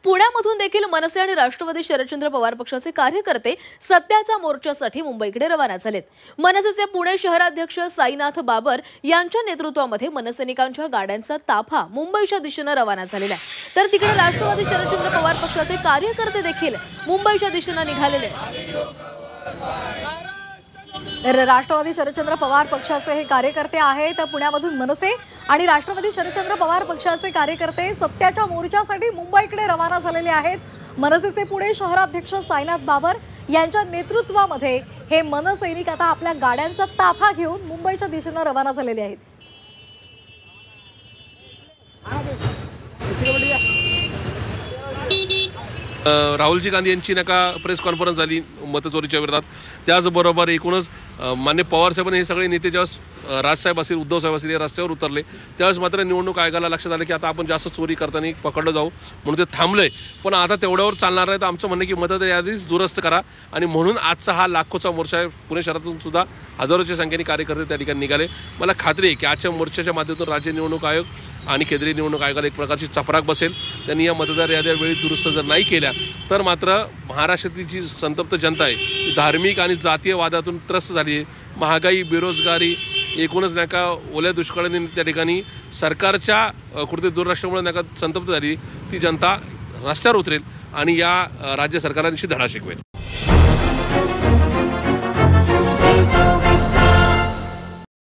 पुण्यामधून देखील मनसे आणि राष्ट्रवादी शरदचंद्र पवार पक्षाचे कार्यकर्ते सत्याचा मोर्चासाठी मुंबईकडे रवाना झालेत। मनसेचे पुणे शहराध्यक्ष साईनाथ बाबर यांच्या नेतृत्वामध्ये मनसैनिकांच्या गाड्यांचा ताफा मुंबईच्या दिशेने रवाना झालेला आहे। तर तिकडे राष्ट्रवादी शरदचंद्र पवार पक्षाचे कार्यकर्ते देखील मुंबईच्या दिशेने निघालेले आहेत। राष्ट्रवादी शरदचंद्र पवार पक्षाचे हे कार्यकर्ते आहेत। पुण्यामधून मनसे आणि राष्ट्रवादी शरदचंद्र पवार पक्षाचे कार्यकर्ते सत्याच्या मोर्चासाठी मुंबईकडे रवाना झालेले आहेत। मनसेचे पुणे शहराध्यक्ष साईनाथ बाबर यांच्या नेतृत्वामध्ये हे मनसैनिक आता आपल्या गाड्यांचा ताफा घेऊन मुंबईच्या दिशेने रवाना झालेले आहेत। राहुलजी गांधी यांची नका प्रेस कॉन्फरन्स झाली मतचोरीच्या विरोधात। त्याचबरोबर एकूणच मान्य पवारसाहेब हे सगळे नेते जेव्हा राजसाहेब असतील उद्धव साहेब असतील रस्त्यावर उतरले त्यावेळेस मात्र निवडणूक आयोगाला लक्षात आलं की आता आपण जास्त चोरी करताना पकडलं जाऊ म्हणून ते थांबलंय। पण आता तेवढ्यावर चालणार आहे तर आमचं म्हणणं की मतदार यादीच दुरुस्त करा आणि म्हणून आजचा हा लाखोचा मोर्चा आहे। पुणे शहरातून सुद्धा हजारोच्या संख्येने कार्यकर्ते त्या ठिकाणी निघाले। मला खात्री आहे की आजच्या मोर्चाच्या माध्यमातून राज्य निवडणूक आयोग आणि केंद्रीय निवडणूक आयोगाला एक प्रकारची चपराक बसेल। त्यांनी या मतदार याद्या वेळी दुरुस्त जर नाही केल्या तर मात्र महाराष्ट्रातली जी संतप्त जनता आहे ती धार्मिक आणि जातीय वादातून त्रस्त झाली आहे। महागाई, बेरोजगारी, एकूणच नाही का ओल्या दुष्काळाने त्या ठिकाणी सरकारच्या कुठे दुर्लक्षामुळे नाही का संतप्त झाली ती जनता रस्त्यावर उतरेल आणि या राज्य सरकारला निश्चित धडा शिकवेल।